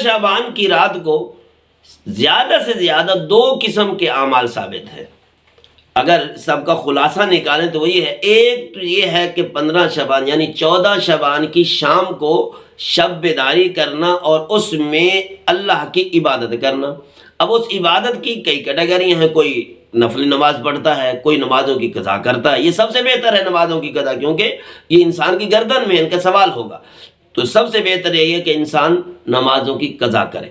شعبان کی رات کو زیادہ سے زیادہ 2 قسم کے اعمال ثابت ہیں۔ اگر سب کا خلاصہ نکالیں تو وہی ہے، ایک تو یہ ہے کہ 15 شعبان یعنی 14 شعبان کی شام کو شب بیداری کرنا اور اس میں اللہ کی عبادت کرنا۔ اب اس عبادت کی کئی کیٹیگری ہیں، کوئی نفل نماز پڑھتا ہے، کوئی نمازوں کی قضا کرتا ہے۔ یہ سب سے بہتر ہے نمازوں کی قضا، کیونکہ یہ انسان کی گردن میں ان کا سوال ہوگا، تو سب سے بہتر یہ ہے کہ انسان نمازوں کی قضا کرے،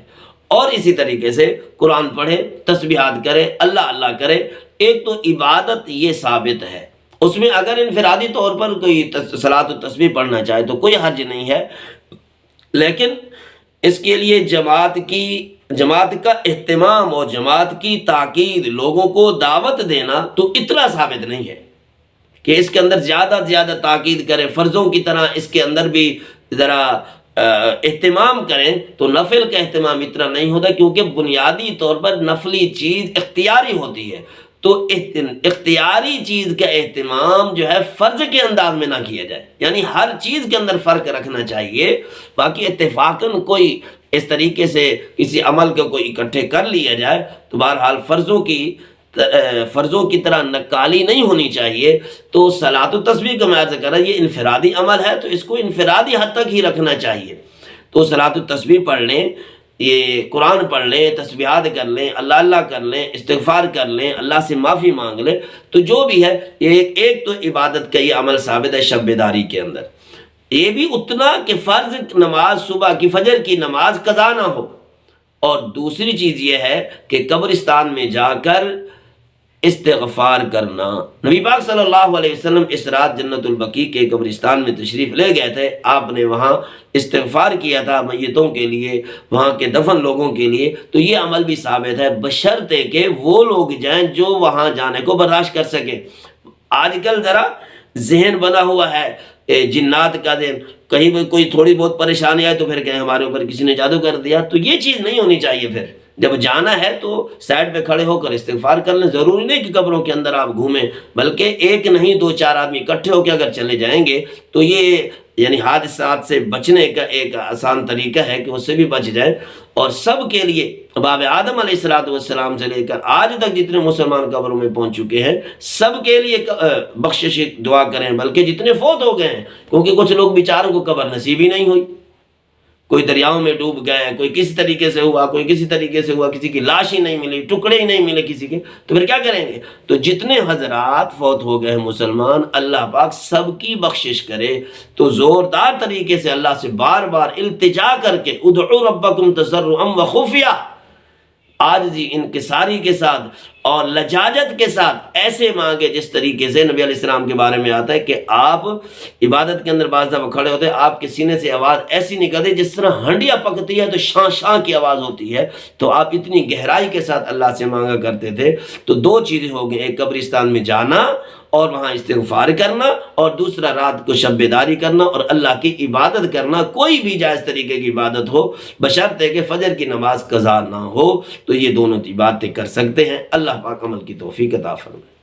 اور اسی طریقے سے قرآن پڑھے، تسبیحات کرے، اللہ اللہ کرے۔ ایک تو عبادت یہ ثابت ہے، اس میں اگر انفرادی طور پر کوئی صلاۃ و تسبیح پڑھنا چاہے تو کوئی حرج نہیں ہے، لیکن اس کے لیے جماعت کا اہتمام اور جماعت کی تاکید، لوگوں کو دعوت دینا تو اتنا ثابت نہیں ہے کہ اس کے اندر زیادہ سے زیادہ تاکید کریں، فرضوں کی طرح اس کے اندر بھی ذرا اہتمام کریں، تو نفل کا اہتمام اتنا نہیں ہوتا، کیونکہ بنیادی طور پر نفلی چیز اختیاری ہوتی ہے، تو اختیاری چیز کا اہتمام جو ہے فرض کے انداز میں نہ کیا جائے، یعنی ہر چیز کے اندر فرق رکھنا چاہیے۔ باقی اتفاقاً کوئی اس طریقے سے کسی عمل کو کوئی اکٹھے کر لیا جائے تو بہرحال فرضوں کی طرح نقالی نہیں ہونی چاہیے۔ تو صلاۃ و تسبیح کا میں عرض کر رہا، یہ انفرادی عمل ہے تو اس کو انفرادی حد تک ہی رکھنا چاہیے۔ تو صلاۃ و تسبیح پڑھ لیں، یہ قرآن پڑھ لیں، تسبیحات کر لیں، اللہ اللہ کر لیں، استغفار کر لیں، اللہ سے معافی مانگ لیں، تو جو بھی ہے یہ ایک تو عبادت کا یہ عمل ثابت ہے شب بیداری کے اندر، یہ بھی اتنا کہ فرض نماز صبح کی فجر کی نماز قضا نہ ہو، اور دوسری چیز یہ ہے کہ قبرستان میں جا کر استغفار کرنا۔ نبی پاک صلی اللہ علیہ وسلم اس رات جنت البقیع کے قبرستان میں تشریف لے گئے تھے، آپ نے وہاں استغفار کیا تھا میتوں کے لیے، وہاں کے دفن لوگوں کے لیے، تو یہ عمل بھی ثابت ہے، بشرطے کہ وہ لوگ جائیں جو وہاں جانے کو برداشت کر سکیں۔ آج کل ذرا ذہن بنا ہوا ہے جنات کا ذہن، کہیں بھی کوئی تھوڑی بہت پریشانی آئے تو پھر کہیں ہمارے اوپر کسی نے جادو کر دیا، تو یہ چیز نہیں ہونی چاہیے۔ پھر جب جانا ہے تو سائڈ پہ کھڑے ہو کر استغفار کر لیں، ضروری نہیں کہ قبروں کے اندر آپ گھومیں، بلکہ ایک نہیں 2-4 آدمی اکٹھے ہو کے اگر چلے جائیں گے تو یہ یعنی حادثات سے بچنے کا ایک آسان طریقہ ہے کہ اس سے بھی بچ جائیں۔ اور سب کے لیے باب آدم علیہ السلام سے لے کر آج تک جتنے مسلمان قبروں میں پہنچ چکے ہیں سب کے لیے بخشش دعا کریں، بلکہ جتنے فوت ہو گئے ہیں، کیونکہ کچھ لوگ بیچاروں کو قبر نصیب ہی نہیں ہوئی، کوئی دریاؤں میں ڈوب گئے، کوئی کسی طریقے سے ہوا، کوئی کسی طریقے سے ہوا، کسی کی لاش ہی نہیں ملی، ٹکڑے ہی نہیں ملے کسی کے، تو پھر کیا کریں گے؟ تو جتنے حضرات فوت ہو گئے ہیں مسلمان، اللہ پاک سب کی بخشش کرے۔ تو زوردار طریقے سے اللہ سے بار بار التجا کر کے ادعوا ربکم تضرعا وخفیہ، عاجزی انکساری کے ساتھ اور لجاجت کے ساتھ ایسے مانگے جس طریقے سے نبی علیہ السلام کے بارے میں آتا ہے کہ آپ عبادت کے اندر بعض دفعہ کھڑے ہوتے ہیں، آپ کے سینے سے آواز ایسی نکلتی جس طرح ہنڈیا پکتی ہے تو شاں شاں کی آواز ہوتی ہے، تو آپ اتنی گہرائی کے ساتھ اللہ سے مانگا کرتے تھے۔ تو 2 چیزیں ہو گئی، ایک قبرستان میں جانا اور وہاں استغفار کرنا، اور دوسرا رات کو شب بیداری کرنا اور اللہ کی عبادت کرنا، کوئی بھی جائز طریقے کی عبادت ہو، بشرطے کہ فجر کی نماز قضا نہ ہو، تو یہ دونوں باتیں کر سکتے ہیں۔ اللہ پاک عمل کی توفیق عطا فرمائے۔